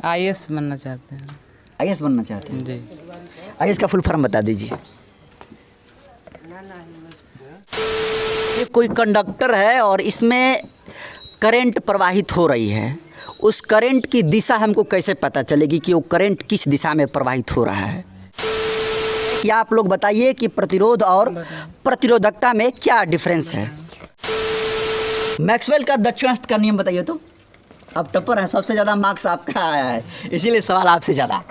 IAS बनना चाहते हैं। आईएएस बनना चाहते हैं जी। आईएएस का फुल फॉर्म बता दीजिए। ये कोई कंडक्टर है और इसमें करंट प्रवाहित हो रही है। उस करंट की दिशा हमको कैसे पता चलेगी कि वो करंट किस दिशा में प्रवाहित हो रहा है? या आप लोग बताइए कि प्रतिरोध और प्रतिरोधकता में क्या डिफरेंस है? मैक्सवेल का दक्षिणावर्त का नियम बताइए तो। आप टॉपर हैं, सबसे ज़्यादा मार्क्स आपका आया है, इसीलिए सवाल आपसे ज़्यादा।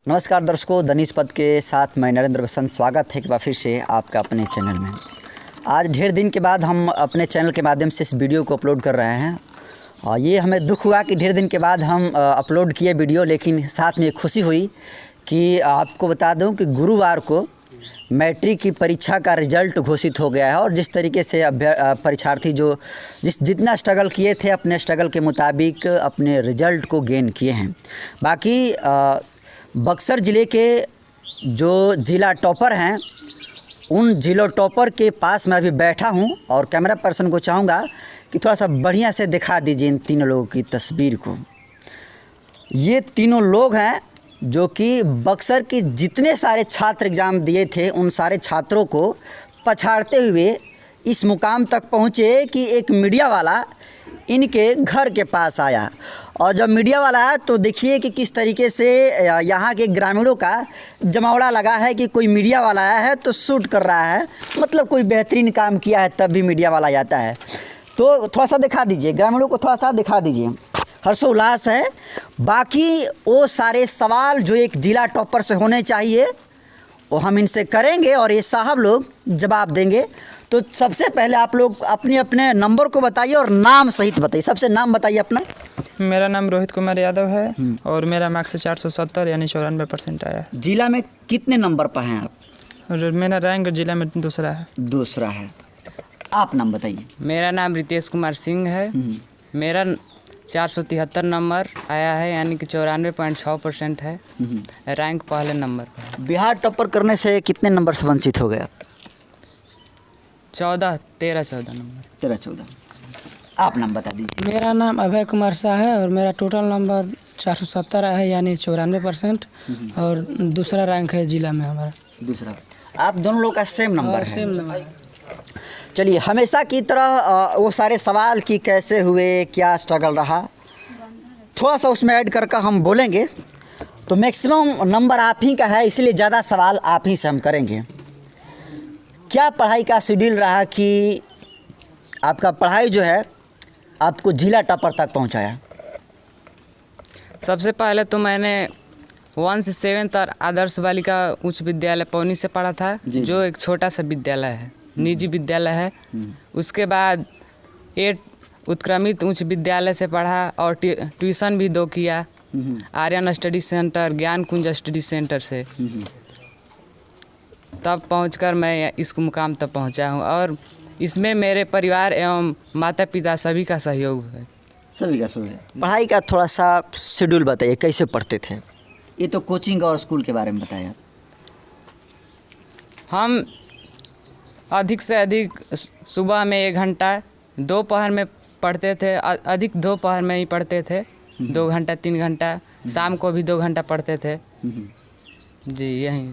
नमस्कार दर्शकों, दनीश पद के साथ मैं नरेंद्र बसंत स्वागत है एक बार फिर से आपका अपने चैनल में। आज ढेर दिन के बाद हम अपने चैनल के माध्यम से इस वीडियो को अपलोड कर रहे हैं और ये हमें दुख हुआ कि ढेर दिन के बाद हम अपलोड किए वीडियो, लेकिन साथ में खुशी हुई कि आपको बता दूं कि गुरुवार को मैट्रिक की परीक्षा का रिजल्ट घोषित हो गया है और जिस तरीके से परीक्षार्थी जो जितना स्ट्रगल किए थे अपने स्ट्रगल के मुताबिक अपने रिजल्ट को गेन किए हैं। बाकी बक्सर ज़िले के जो ज़िला टॉपर हैं उन ज़िला टॉपर के पास मैं अभी बैठा हूं और कैमरा पर्सन को चाहूँगा कि थोड़ा सा बढ़िया से दिखा दीजिए इन तीनों लोगों की तस्वीर को। ये तीनों लोग हैं जो कि बक्सर के जितने सारे छात्र एग्ज़ाम दिए थे उन सारे छात्रों को पछाड़ते हुए इस मुकाम तक पहुँचे कि एक मीडिया वाला इनके घर के पास आया। और जब मीडिया वाला आया तो देखिए कि किस तरीके से यहाँ के ग्रामीणों का जमावड़ा लगा है कि कोई मीडिया वाला आया है तो शूट कर रहा है, मतलब कोई बेहतरीन काम किया है तब भी मीडिया वाला जाता है। तो थोड़ा सा दिखा दीजिए, ग्रामीणों को थोड़ा सा दिखा दीजिए। हर्षोल्लास है। बाकी वो सारे सवाल जो एक जिला टॉपर से होने चाहिए वो हम इनसे करेंगे और ये साहब लोग जवाब देंगे। तो सबसे पहले आप लोग अपने अपने नंबर को बताइए और नाम सहित बताइए। सबसे नाम बताइए अपना। मेरा नाम रोहित कुमार यादव है और मेरा मार्क्स 470 यानी 94% आया है। जिला में कितने नंबर पर हैं आप? और मेरा रैंक जिला में दूसरा है। दूसरा है। आप नाम बताइए। मेरा नाम रितेश कुमार सिंह है। मेरा 473 नंबर आया है यानी कि 94.6% है। रैंक पहले नंबर पर है। बिहार टॉपर करने से कितने नंबर से वंचित हो गया? 13-14 नंबर। 13-14। आप नाम बता दीजिए। मेरा नाम अभय कुमार शाह है और मेरा टोटल नंबर 470 है यानी 94% और दूसरा रैंक है जिला में हमारा। दूसरा। आप दोनों लोग का सेम नंबर है? सेम नंबर है। चलिए, हमेशा की तरह वो सारे सवाल कि कैसे हुए, क्या स्ट्रगल रहा, थोड़ा सा उसमें ऐड करके हम बोलेंगे। तो मैक्सिमम नंबर आप ही का है, इसलिए ज़्यादा सवाल आप ही से हम करेंगे। क्या पढ़ाई का शेड्यूल रहा कि आपका पढ़ाई जो है आपको जिला टॉपर तक पहुंचाया? सबसे पहले तो मैंने 1 से 7 और आदर्श बालिका उच्च विद्यालय पौनी से पढ़ा था, जो एक छोटा सा विद्यालय है, निजी विद्यालय है। उसके बाद 8 उत्क्रमित उच्च विद्यालय से पढ़ा और ट्यूशन भी 2 किया, आर्यन स्टडी सेंटर, ज्ञान कुंज स्टडी सेंटर से। तब पहुंचकर मैं इस मुकाम तक पहुंचा हूं और इसमें मेरे परिवार एवं माता पिता सभी का सहयोग है। सभी का सहयोग है। पढ़ाई का थोड़ा सा शेड्यूल बताइए, कैसे पढ़ते थे? ये तो कोचिंग और स्कूल के बारे में बताया। हम अधिक से अधिक सुबह में 1 घंटा, दोपहर में पढ़ते थे, अधिक दोपहर में ही पढ़ते थे, 2 घंटा 3 घंटा, शाम को भी 2 घंटा पढ़ते थे। जी, यही।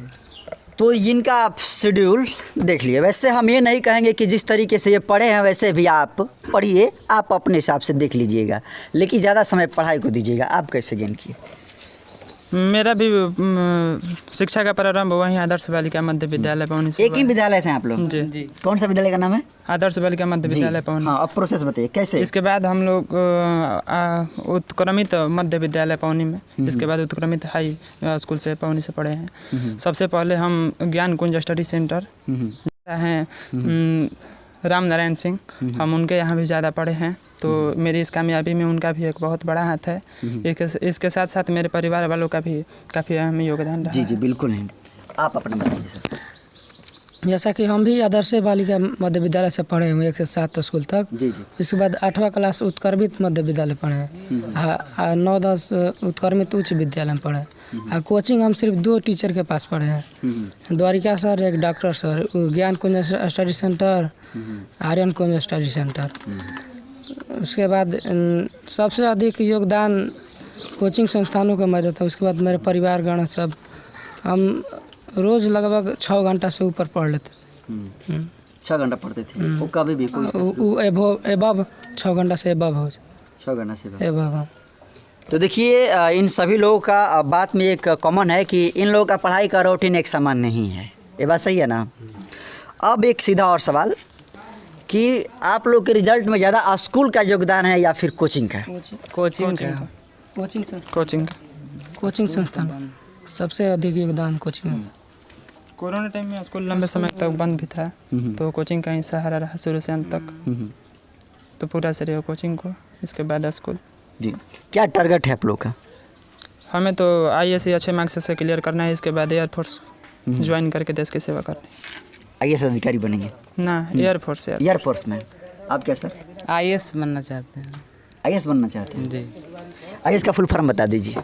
तो इनका आप शेड्यूल देख लिए। वैसे हम ये नहीं कहेंगे कि जिस तरीके से ये पढ़े हैं वैसे भी आप पढ़िए, आप अपने हिसाब से देख लीजिएगा, लेकिन ज़्यादा समय पढ़ाई को दीजिएगा। आप कैसे गेन किए? मेरा भी शिक्षा का प्रारंभ वहीं आदर्श बालिका मध्य विद्यालय पौनी से। एक ही विद्यालय से आप लोग? जी। कौन सा विद्यालय का नाम है? आदर्श बालिका मध्य विद्यालय पौनी। हाँ, अब प्रोसेस बताइए कैसे? इसके बाद हम लोग उत्क्रमित मध्य विद्यालय पौनी में, इसके बाद उत्क्रमित हाई स्कूल से पौनी से पढ़े हैं। सबसे पहले हम ज्ञान कुंज स्टडी सेंटर हैं राम नारायण सिंह, हम उनके यहाँ भी ज़्यादा पढ़े हैं, तो मेरी इस कामयाबी में उनका भी एक बहुत बड़ा हाथ है। इसके साथ साथ मेरे परिवार वालों का भी काफ़ी अहम योगदान रहा। जी जी बिल्कुल है। आप अपना बताइए सर। जैसा कि हम भी आदर्श बालिका मध्य विद्यालय से पढ़े हुए 1 से 7 स्कूल तक। जी जी। इसके बाद 8वां क्लास उत्क्रमित मध्य विद्यालय पढ़े हैं। 9-10 उत्क्रमित उच्च विद्यालय में पढ़े। कोचिंग हम सिर्फ 2 टीचर के पास पढ़े हैं, द्वारिका सर, एक डॉक्टर सर। ज्ञान कुंज स्टडी सेंटर, आर्यन कुंज स्टडी सेंटर। उसके बाद सबसे अधिक योगदान कोचिंग संस्थानों को मैं देता हूँ। उसके बाद मेरे परिवारगण सब, हम रोज़ लगभग 6 घंटा से ऊपर पढ़ लेते। 6 घंटा पढ़ते थे वो कभी भी कोई एबव 6 घंटा से एबव हो 6 घंटा से एबव। तो देखिए इन सभी लोगों का बात में एक कॉमन है कि इन लोगों का पढ़ाई का रूटीन एक समान नहीं है। ये बात सही है ना। अब एक सीधा और सवाल कि आप लोग के रिजल्ट में ज़्यादा स्कूल का योगदान है या फिर कोचिंग का? कोचिंग संस्थान सबसे अधिक योगदान कोचिंग है। कोरोना टाइम में स्कूल लंबे समय तक बंद भी था, तो कोचिंग का ही सहारा रहा शुरू से अंत तक। तो पूरा श्रेय कोचिंग को, इसके बाद स्कूल। जी, क्या टारगेट है आप लोग का? हमें तो IAS अच्छे मार्क्स से क्लियर करना है, इसके बाद एयरफोर्स ज्वाइन करके देश की सेवा करनी। IAS अधिकारी बनेंगे ना? एयरफोर्स में। आप क्या सर? IAS बनना चाहते हैं। IAS बनना चाहते हैं जी। IAS का फुल फॉर्म बता दीजिए।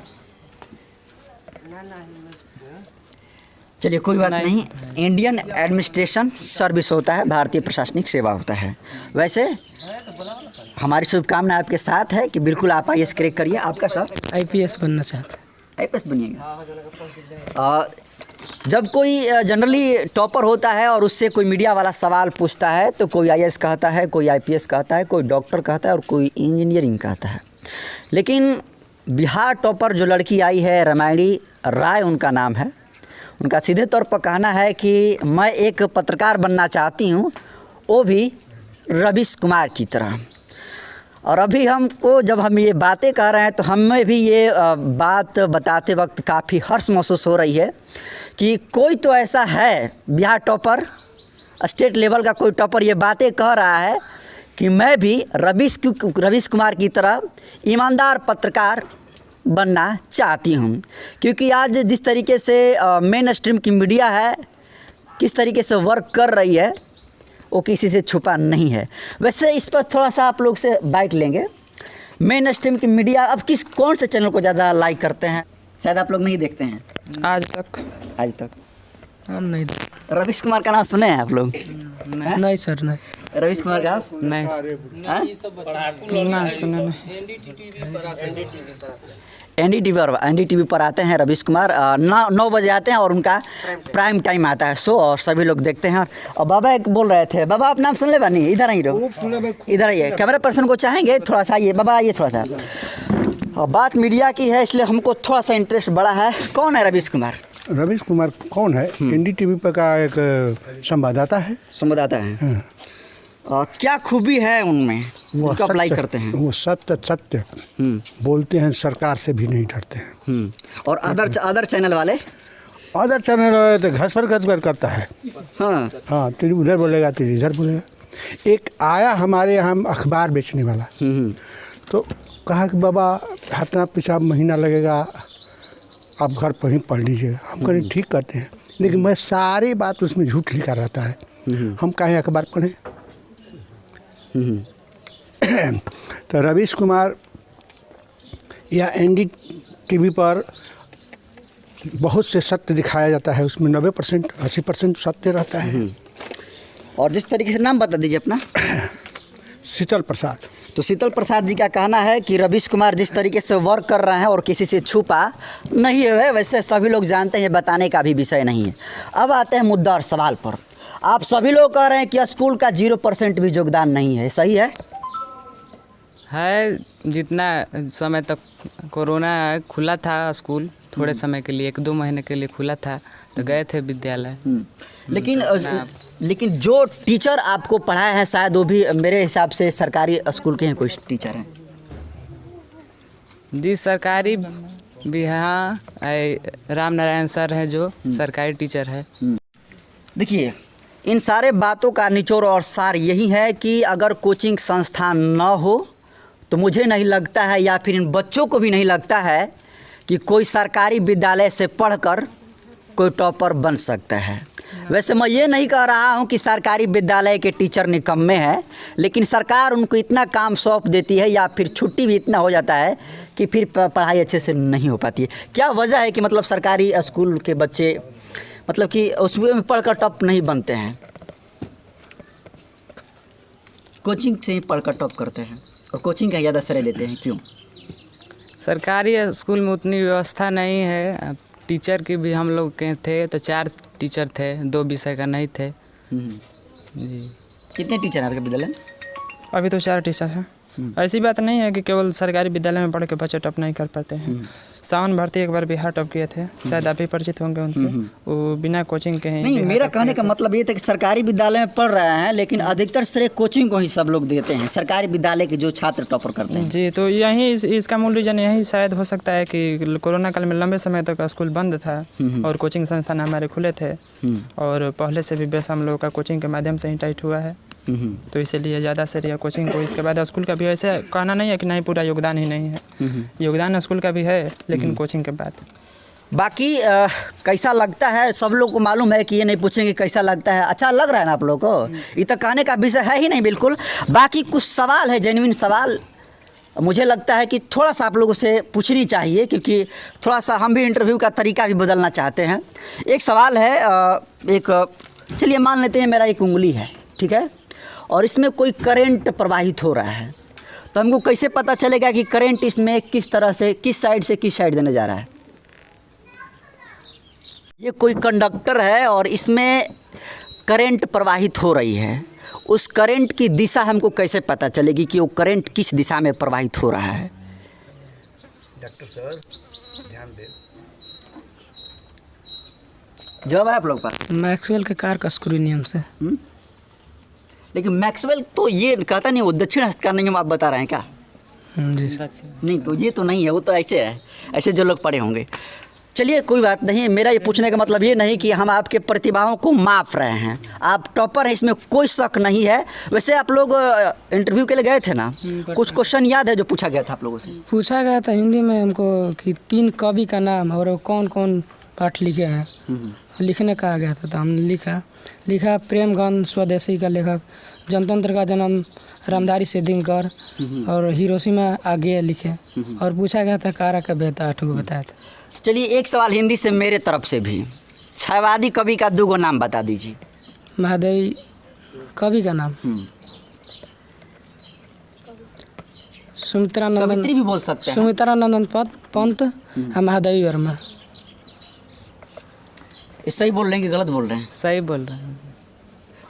चलिए कोई बात नहीं, इंडियन एडमिनिस्ट्रेशन सर्विस होता है, भारतीय प्रशासनिक सेवा होता है। वैसे हमारी शुभकामना आपके साथ है कि बिल्कुल आप IAS क्रैक करिए। आपका सर? IPS बनना चाहते हैं। IPS बनिएगा। जब कोई जनरली टॉपर होता है और उससे कोई मीडिया वाला सवाल पूछता है तो कोई IAS कहता है, कोई IPS कहता है, कोई डॉक्टर कहता है और कोई इंजीनियरिंग कहता है। लेकिन बिहार टॉपर जो लड़की आई है, रामायणी राय उनका नाम है, उनका सीधे तौर पर कहना है कि मैं एक पत्रकार बनना चाहती हूँ, वो भी रवीश कुमार की तरह। और अभी हमको जब हम ये बातें कह रहे हैं तो हमें भी ये बात बताते वक्त काफ़ी हर्ष महसूस हो रही है कि कोई तो ऐसा है बिहार टॉपर, स्टेट लेवल का कोई टॉपर ये बातें कह रहा है कि मैं भी रवीश कुमार की तरह ईमानदार पत्रकार बनना चाहती हूँ। क्योंकि आज जिस तरीके से मेन स्ट्रीम की मीडिया है, किस तरीके से वर्क कर रही है, वो किसी से छुपा नहीं है। वैसे इस पर थोड़ा सा आप लोग से बाइट लेंगे। मेन स्ट्रीम की मीडिया अब कौन से चैनल को ज़्यादा लाइक करते हैं? शायद आप लोग नहीं देखते हैं। आज तक हम नहीं। रवीश कुमार का नाम सुने हैं आप लोग? नहीं सर, नहीं। रवीश कुमार का आप? नहीं। ना सुना नहीं। NDTV पर आते हैं रवीश कुमार, 9 बजे आते हैं और उनका प्राइम टाइम आता है शो और सभी लोग देखते हैं। और बाबा एक बोल रहे थे, बाबा आप नाम सुन ले बानी, इधर आई रहो, इधर आइए, कैमरा पर्सन को चाहेंगे थोड़ा सा, ये बाबा आइए थोड़ा सा। और बात मीडिया की है इसलिए हमको थोड़ा सा इंटरेस्ट बड़ा है। कौन है रवीश कुमार? रवीश कुमार कौन है? NDTV पर का एक संवाददाता है। क्या खूबी है उनमें, उनको अप्लाई करते हैं? वो सत्य बोलते हैं, सरकार से भी नहीं डरते हैं। और अदर चैनल वाले तो घस पर करता है। हाँ, तेरी उधर बोलेगा, तेरी इधर बोलेगा। एक आया हमारे यहाँ अखबार बेचने वाला, तो कहा कि बाबा इतना पैसा महीना लगेगा, आप घर पर ही पढ़ लीजिएगा। हम कहें ठीक करते हैं, लेकिन मैं सारी बात उसमें झूठ लिखा रहता है। हम काहे अखबार पढ़ें? तो रवीश कुमार या NDTV पर बहुत से सत्य दिखाया जाता है, उसमें 90% 80% सत्य रहता है। और जिस तरीके से नाम बता दीजिए अपना। शीतल प्रसाद। तो शीतल प्रसाद जी का कहना है कि रवीश कुमार जिस तरीके से वर्क कर रहे हैं और किसी से छुपा नहीं है, वैसे सभी लोग जानते हैं, बताने का भी विषय नहीं है। अब आते हैं मुद्दा और सवाल पर। आप सभी लोग कह रहे हैं कि स्कूल का 0% भी योगदान नहीं है, सही है? जितना समय तक कोरोना खुला था स्कूल, थोड़े समय के लिए 1-2 महीने के लिए खुला था, तो गए थे विद्यालय। लेकिन जो टीचर आपको पढ़ाया है शायद वो भी मेरे हिसाब से सरकारी स्कूल के हैं कोई टीचर हैं? जी सरकारी भी, हाँ, राम नारायण सर हैं जो सरकारी टीचर है। देखिए, इन सारे बातों का निचोड़ और सार यही है कि अगर कोचिंग संस्थान न हो तो मुझे नहीं लगता है, या फिर इन बच्चों को भी नहीं लगता है कि कोई सरकारी विद्यालय से पढ़कर कोई टॉपर बन सकता है। वैसे मैं ये नहीं कह रहा हूँ कि सरकारी विद्यालय के टीचर निकम्मे हैं, लेकिन सरकार उनको इतना काम सौंप देती है या फिर छुट्टी भी इतना हो जाता है कि फिर पढ़ाई अच्छे से नहीं हो पाती है। क्या वजह है कि मतलब सरकारी स्कूल के बच्चे मतलब कि उसमें पढ़कर टॉप नहीं बनते हैं, कोचिंग से ही पढ़कर टॉप करते हैं? और कोचिंग का ज़्यादा श्रेय देते हैं, क्यों? सरकारी स्कूल में उतनी व्यवस्था नहीं है। अब टीचर की भी हम लोग के थे तो 4 टीचर थे, 2 विषय का नहीं थे जी। कितने टीचर हैं आपके विद्यालय में? अभी तो 4 टीचर हैं। ऐसी बात नहीं है कि केवल सरकारी विद्यालय में पढ़ के बच्चे टॉप नहीं कर पाते हैं। सावन भारती एक बार बिहार टॉप किए थे, शायद आप भी परिचित होंगे उनसे। वो बिना कोचिंग के ही नहीं, बिहार मेरा टॉप कहने किए का थे। मतलब ये था कि सरकारी विद्यालय में पढ़ रहे हैं, लेकिन अधिकतर श्रेय कोचिंग को ही सब लोग देते हैं, सरकारी विद्यालय के जो छात्र टॉपर करते हैं। जी, तो यही इसका मूल रीज़न यही शायद हो सकता है कि कोरोना काल में लंबे समय तक स्कूल बंद था और कोचिंग संस्थान हमारे खुले थे और पहले से भी बेस हम लोगों का कोचिंग के माध्यम से ही टाइट हुआ है, तो इसीलिए ज़्यादा श्रेय कोचिंग को। इसके बाद स्कूल का भी ऐसे कहना नहीं है कि नहीं पूरा योगदान ही नहीं है, योगदान स्कूल का भी है, लेकिन कोचिंग के बाद। बाकी कैसा लगता है, सब लोग को मालूम है कि ये नहीं पूछेंगे कैसा लगता है, अच्छा लग रहा है ना आप लोग को? ये तो कहने का विषय है ही नहीं बिल्कुल। बाकी कुछ सवाल है, जेन्युइन सवाल मुझे लगता है कि थोड़ा सा आप लोगों से पूछनी चाहिए, क्योंकि थोड़ा सा हम भी इंटरव्यू का तरीका भी बदलना चाहते हैं। एक सवाल है, चलिए मान लेते हैं मेरा एक उंगली है, ठीक है, और इसमें कोई करंट प्रवाहित हो रहा है, तो हमको कैसे पता चलेगा कि करंट इसमें किस तरह से, किस साइड से किस साइड देने जा रहा है? ये कोई कंडक्टर है और इसमें करंट प्रवाहित हो रही है, उस करंट की दिशा हमको कैसे पता चलेगी कि वो करंट किस दिशा में प्रवाहित हो रहा है? डॉक्टर सर ध्यान दे, जवाब है आप लोग पास? मैक्सवेल के कारकस्क्रू नियम से। लेकिन मैक्सवेल तो ये कहता नहीं, वो दक्षिण हस्त का नियम आप बता रहे हैं क्या? जी। नहीं, तो ये तो नहीं है, वो तो ऐसे है, ऐसे जो लोग पढ़े होंगे। चलिए कोई बात नहीं, मेरा ये पूछने का मतलब ये नहीं कि हम आपके प्रतिभाओं को माफ रहे हैं, आप टॉपर हैं, इसमें कोई शक नहीं है। वैसे आप लोग इंटरव्यू के लिए गए थे ना, कुछ क्वेश्चन याद है जो पूछा गया था आप लोगों से? पूछा गया था हिंदी में हमको कि 3 कवि का नाम और वो कौन कौन पाठ लिखे हैं, लिखने कहा गया था, तो हमने लिखा प्रेमगन स्वदेशी का लेखक, जनतंत्र का जन्म रामधारी सिद्धिकर और हिरोशिमा आगे लिखे, और पूछा गया था कारा का बेहतर 8 को बताया था। चलिए एक सवाल हिंदी से मेरे तरफ से भी, छायावादी कवि का 2 नाम बता दीजिए। महादेवी कवि का नाम कवित्री भी बोल सकते हैं। सुमित्रानंदन पंत और महादेवी वर्मा। ये सही बोल रहे हैं कि गलत बोल रहे हैं? सही बोल रहे हैं।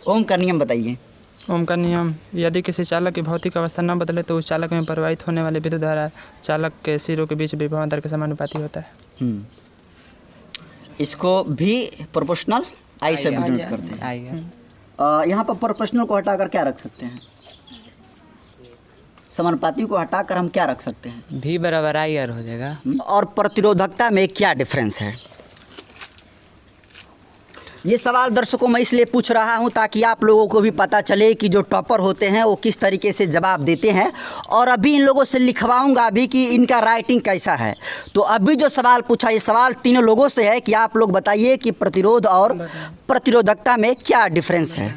ओम का नियम बताइए। ओम का नियम, यदि किसी चालक की भौतिक अवस्था न बदले तो उस चालक में प्रवाहित होने वाली विद्युत धारा चालक के सिरों के बीच विभवांतर दर के समानुपाती होता है। इसको भी प्रोपोर्शनल आई से डिनोट करते हैं। आइए, यहाँ पर प्रोपोर्शनल को हटाकर क्या रख सकते हैं? समानुपाती को हटाकर हम क्या रख सकते हैं? भी बराबर आई आर हो जाएगा। और प्रतिरोधकता में क्या डिफरेंस है? ये सवाल दर्शकों मैं इसलिए पूछ रहा हूँ ताकि आप लोगों को भी पता चले कि जो टॉपर होते हैं वो किस तरीके से जवाब देते हैं, और अभी इन लोगों से लिखवाऊंगा भी कि इनका राइटिंग कैसा है। तो अभी जो सवाल पूछा, ये सवाल तीनों लोगों से है कि आप लोग बताइए कि प्रतिरोध और प्रतिरोधकता में क्या डिफरेंस है?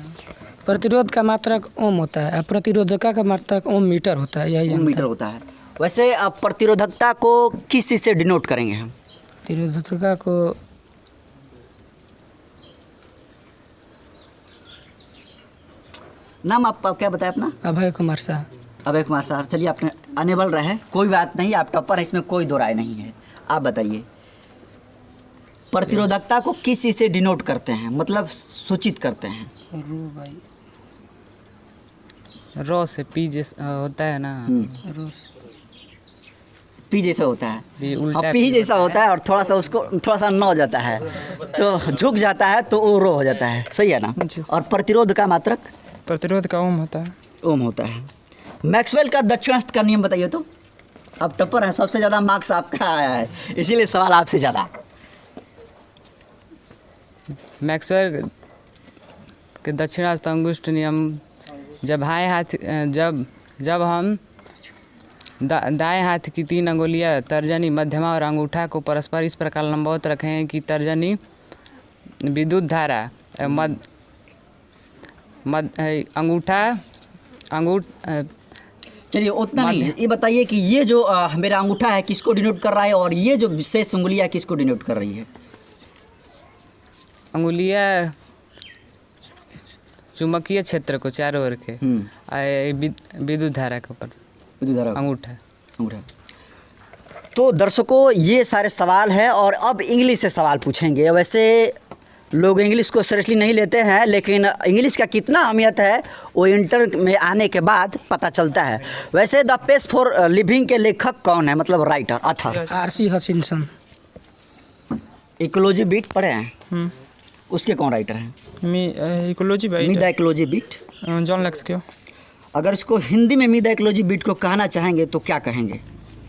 प्रतिरोध का मात्रक ओम होता है और प्रतिरोधकता का मात्रक ओम मीटर होता है, यही ओम मीटर होता है। वैसे अब प्रतिरोधकता को किस चीज़ से डिनोट करेंगे हम? प्रतिरोधकता को नाम आप क्या बताया अपना? अभय कुमार शाह। अभय कुमार साहब, चलिए आपने अनेबल रहे, कोई बात नहीं, आप टॉपर है, इसमें कोई दो राय नहीं है। आप बताइए प्रतिरोधकता को किस चीज़ से डिनोट करते हैं, मतलब सूचित करते हैं? रो से पी जैसा होता है ना, पी जैसा होता है, भी उल्टा हाँ, पी जैसा होता है, और थोड़ा सा उसको थोड़ा सा न हो जाता है तो झुक जाता है तो वो रो हो जाता है, सही है ना? और प्रतिरोध का मात्रक? प्रतिरोध का ओम होता है। ओम होता है। मैक्सवेल का दक्षिणास्त का नियम बताइए तो। आप टॉपर हैं, सबसे ज़्यादा मार्क्स आपका आया है, इसीलिए सवाल आपसे ज़्यादा। मैक्सवेल के दक्षिणास्त अंगुष्ठ नियम, जब हम दाएं हाथ की 3 अंगुलियां तर्जनी, मध्यमा और अंगूठा को परस्पर इस प्रकार लंबवत रखें कि तर्जनी विद्युत धारा चलिए उतना नहीं है, ये बताइए कि ये जो मेरा अंगूठा है किसको डिनोट कर रहा है, और ये जो विशेष उंगलियां किसको डिनोट कर रही है? अंगुलियां चुंबकीय क्षेत्र को चारों ओर के विद्युत धारा के ऊपर। विद्युधारा अंगूठा। अंगूठा। तो दर्शकों ये सारे सवाल हैं और अब इंग्लिश से सवाल पूछेंगे। वैसे लोग इंग्लिश को सीरियसली नहीं लेते हैं, लेकिन इंग्लिश का कितना अहमियत है वो इंटर में आने के बाद पता चलता है। वैसे द पेस फॉर लिविंग के लेखक कौन है, मतलब writer, author? R C. Hutchinson. Ecology beat पढ़े हैं? उसके कौन राइटर हैं? इकोलॉजी मी द इकोलॉजी बीट, जॉन लैक्सक्यू। अगर इसको हिंदी में मी द इकोलॉजी बीट को कहना चाहेंगे तो क्या कहेंगे?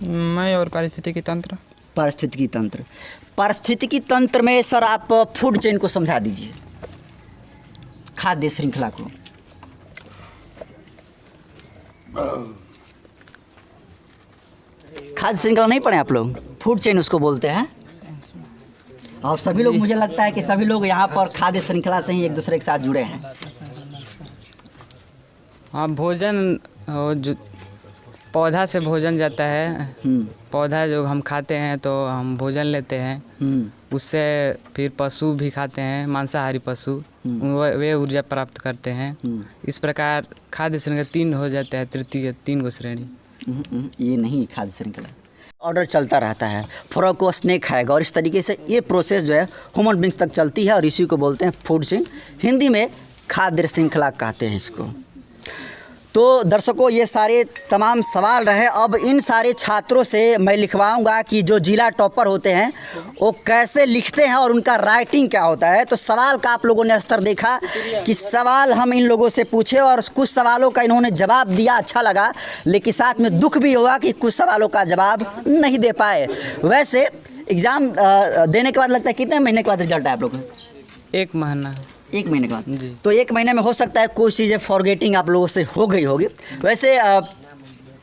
मैं और पारिस्थितिकी तंत्र। पारिस्थितिकी तंत्र। पारिस्थितिकी तंत्र में सर आप फूड चेन को समझा दीजिए, खाद्य श्रृंखला को। खाद्य श्रृंखला नहीं पढ़े आप लोग? फूड चेन उसको बोलते हैं। और सभी लोग, मुझे लगता है कि सभी लोग यहाँ पर खाद्य श्रृंखला से ही एक दूसरे के साथ जुड़े हैं। हाँ, भोजन जो पौधा से भोजन जाता है, पौधा जो हम खाते हैं तो हम भोजन लेते हैं, उससे फिर पशु भी खाते हैं, मांसाहारी पशु, वे ऊर्जा प्राप्त करते हैं। इस प्रकार खाद्य श्रृंखला 3 हो जाता है, तृतीय 3 गो श्रेणी। ये नहीं खाद्य श्रृंखला, ऑर्डर चलता रहता है। फ्रॉग को स्नेक खाएगा और इस तरीके से ये प्रोसेस जो है ह्यूमन बींग्स तक चलती है और इसी को बोलते हैं फूड चेन। हिंदी में खाद्य श्रृंखला कहते हैं इसको। तो दर्शकों ये सारे तमाम सवाल रहे। अब इन सारे छात्रों से मैं लिखवाऊंगा कि जो जिला टॉपर होते हैं वो कैसे लिखते हैं और उनका राइटिंग क्या होता है। तो सवाल का आप लोगों ने स्तर देखा कि सवाल हम इन लोगों से पूछे और कुछ सवालों का इन्होंने जवाब दिया, अच्छा लगा, लेकिन साथ में दुख भी हुआ कि कुछ सवालों का जवाब नहीं दे पाए। वैसे एग्ज़ाम देने के बाद लगता है कितने महीने के बाद रिजल्ट है आप लोगों का? 1 महीना। 1 महीने के बाद जी। तो 1 महीने में हो सकता है कुछ चीज़ें फॉरगेटिंग आप लोगों से हो गई होगी। वैसे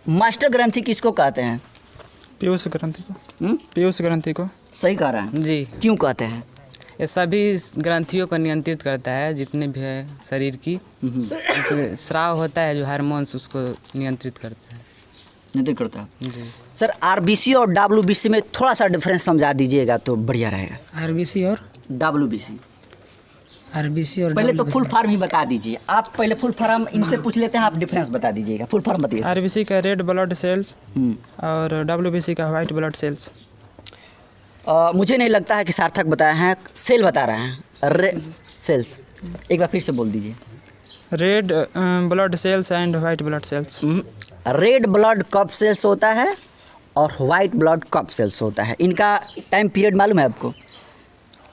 मास्टर ग्रंथि किसको कहते हैं? पीयूष ग्रंथि को। पीयूष ग्रंथि को। सही कह रहे हैं जी। क्यों कहते हैं? ये सभी ग्रंथियों को नियंत्रित करता है, जितने भी है शरीर की। स्राव होता है जो हार्मोन्स, उसको नियंत्रित करता है। नियंत्रित करता है। जी। सर आरबीसी और डब्ल्यूबीसी में थोड़ा सा डिफरेंस समझा दीजिएगा तो बढ़िया रहेगा। आरबीसी और डब्ल्यूबीसी, आरबीसी और पहले तो फुल फॉर्म ही बता दीजिए। आप पहले फुल फॉर्म इनसे पूछ लेते हैं, आप डिफरेंस बता दीजिएगा। फुल फॉर्म बताइए। आरबीसी का रेड ब्लड सेल्स और डब्ल्यूबीसी का वाइट ब्लड सेल्स। मुझे नहीं लगता है कि सार्थक बताए हैं, सेल बता रहे हैं। सेल्स एक बार फिर से बोल दीजिए। Red blood cells and white blood cells. Red blood cup cells होता है और वाइट ब्लड कप सेल्स होता है। इनका टाइम पीरियड मालूम है आपको?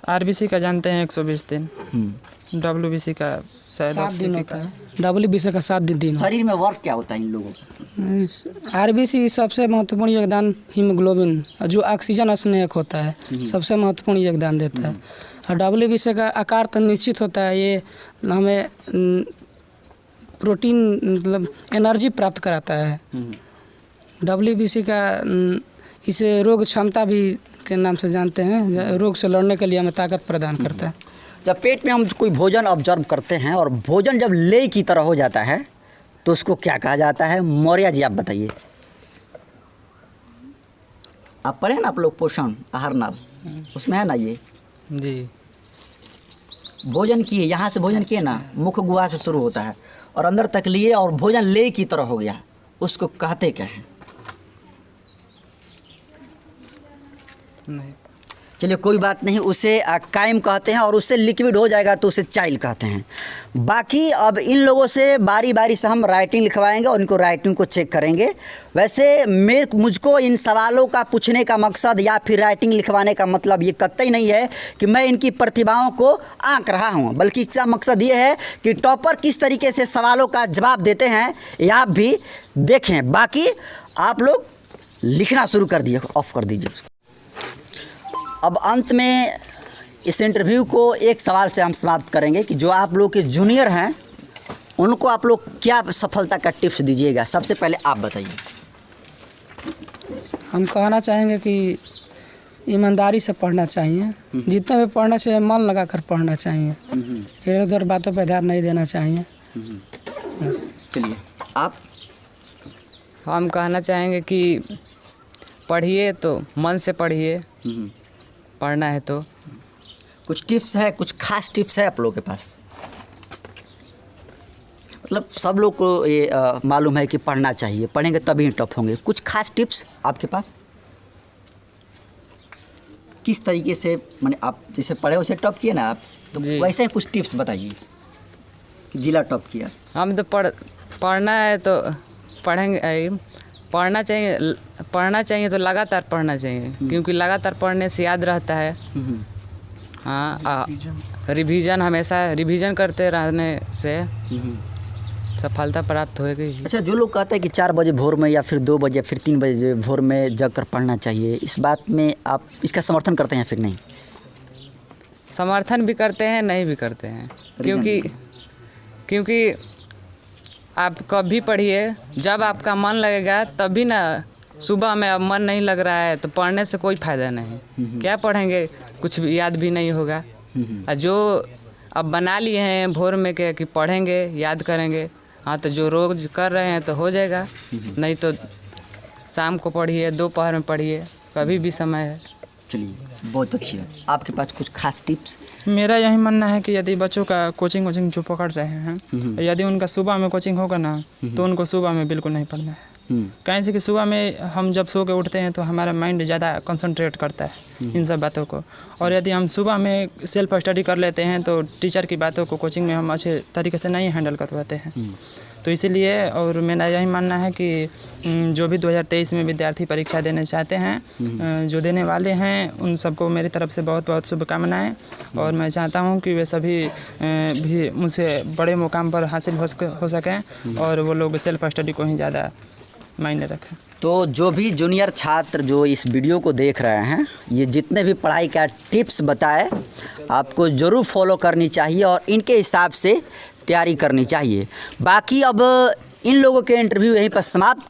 आरबीसी का जानते हैं 120 दिन, डब्ल्यूबीसी का शायद 7 दिन होता है, डब्ल्यूबीसी का 7 दिन। शरीर में वर्क क्या होता है इन लोगों का? आरबीसी सबसे महत्वपूर्ण योगदान हीमोग्लोबिन जो ऑक्सीजन स्नेहक होता है, सबसे महत्वपूर्ण योगदान देता है। और डब्ल्यूबीसी का आकार तो निश्चित होता है, ये हमें प्रोटीन मतलब एनर्जी प्राप्त कराता है। डब्ल्यूबीसी का इसे रोग क्षमता भी के नाम से जानते हैं, रोग से लड़ने के लिए हमें ताकत प्रदान करता है। जब पेट में हम कोई भोजन ऑब्जर्व करते हैं और भोजन जब लेय की तरह हो जाता है तो उसको क्या कहा जाता है? मौर्य जी आप बताइए। आप पढ़े ना आप लोग पोषण आहार नाल, उसमें है ना ये जी। भोजन किए, यहाँ से भोजन किए ना, मुख गुहा से शुरू होता है और अंदर तक लिए और भोजन लेय की तरह हो गया, उसको कहते क्या है? नहीं। चलिए कोई बात नहीं, उसे कायम कहते हैं और उससे लिक्विड हो जाएगा तो उसे चाइल्ड कहते हैं। बाकी अब इन लोगों से बारी बारी से हम राइटिंग लिखवाएंगे और इनको राइटिंग को चेक करेंगे। वैसे मुझको इन सवालों का पूछने का मकसद या फिर राइटिंग लिखवाने का मतलब ये कतई नहीं है कि मैं इनकी प्रतिभाओं को आंक रहा हूँ, बल्कि इसका मकसद ये है कि टॉपर किस तरीके से सवालों का जवाब देते हैं ये आप भी देखें। बाकी आप लोग लिखना शुरू कर दिए, ऑफ कर दीजिए उसको। अब अंत में इस इंटरव्यू को एक सवाल से हम समाप्त करेंगे कि जो आप लोग के जूनियर हैं उनको आप लोग क्या सफलता का टिप्स दीजिएगा? सबसे पहले आप बताइए। हम कहना चाहेंगे कि ईमानदारी से पढ़ना चाहिए, जितना भी पढ़ना चाहिए मन लगा कर पढ़ना चाहिए, इधर उधर बातों पर ध्यान नहीं देना चाहिए। चलिए आप। हम कहना चाहेंगे कि पढ़िए तो मन से पढ़िए, पढ़ना है तो। कुछ टिप्स है, कुछ खास टिप्स है आप लोगों के पास? मतलब सब लोग को ये मालूम है कि पढ़ना चाहिए, पढ़ेंगे तभी टॉप होंगे। कुछ खास टिप्स आपके पास? किस तरीके से, माने आप जैसे पढ़े उसे टॉप किए ना आप, तो जी। वैसे ही कुछ टिप्स बताइए कि जिला टॉप किया। हम तो पढ़ना है तो पढ़ेंगे, पढ़ना चाहिए तो लगातार पढ़ना चाहिए, क्योंकि लगातार पढ़ने से याद रहता है। हाँ, रिवीजन हमेशा रिवीजन करते रहने से सफलता प्राप्त होगी। अच्छा, जो लोग कहते हैं कि 4 बजे भोर में या फिर 2 बजे या फिर 3 बजे भोर में जग कर पढ़ना चाहिए, इस बात में आप इसका समर्थन करते हैं फिर नहीं? समर्थन भी करते हैं, नहीं भी करते हैं, क्योंकि आप कभी पढ़िए, जब आपका मन लगेगा तभी ना। सुबह में अब मन नहीं लग रहा है तो पढ़ने से कोई फ़ायदा नहीं। क्या पढ़ेंगे, कुछ भी याद भी नहीं होगा। और जो अब बना लिए हैं भोर में के कि पढ़ेंगे, याद करेंगे, हाँ तो जो रोज़ कर रहे हैं तो हो जाएगा। नहीं तो शाम को पढ़िए, दोपहर में पढ़िए, कभी भी समय है। चलिए, बहुत अच्छी है। आपके पास कुछ खास टिप्स? मेरा यही मानना है कि यदि बच्चों का कोचिंग जो पकड़ रहे हैं, यदि उनका सुबह में कोचिंग होगा ना, तो उनको सुबह में बिल्कुल नहीं पढ़ना है। कहीं से कि सुबह में हम जब सो के उठते हैं तो हमारा माइंड ज़्यादा कंसंट्रेट करता है इन सब बातों को, और यदि हम सुबह में सेल्फ स्टडी कर लेते हैं तो टीचर की बातों को कोचिंग में हम अच्छे तरीके से नहीं हैंडल कर पाते हैं। तो इसीलिए, और मेरा यही मानना है कि जो भी 2023 में विद्यार्थी परीक्षा देने चाहते हैं, जो देने वाले हैं, उन सबको मेरी तरफ से बहुत बहुत शुभकामनाएं। और मैं चाहता हूं कि वे सभी भी मुझसे बड़े मुकाम पर हासिल हो सकें और वो लोग सेल्फ स्टडी को ही ज़्यादा मायने रखें। तो जो भी जूनियर छात्र जो इस वीडियो को देख रहे हैं, ये जितने भी पढ़ाई का टिप्स बताए आपको ज़रूर फॉलो करनी चाहिए और इनके हिसाब से तैयारी करनी चाहिए। बाकी अब इन लोगों के इंटरव्यू यहीं पर समाप्त।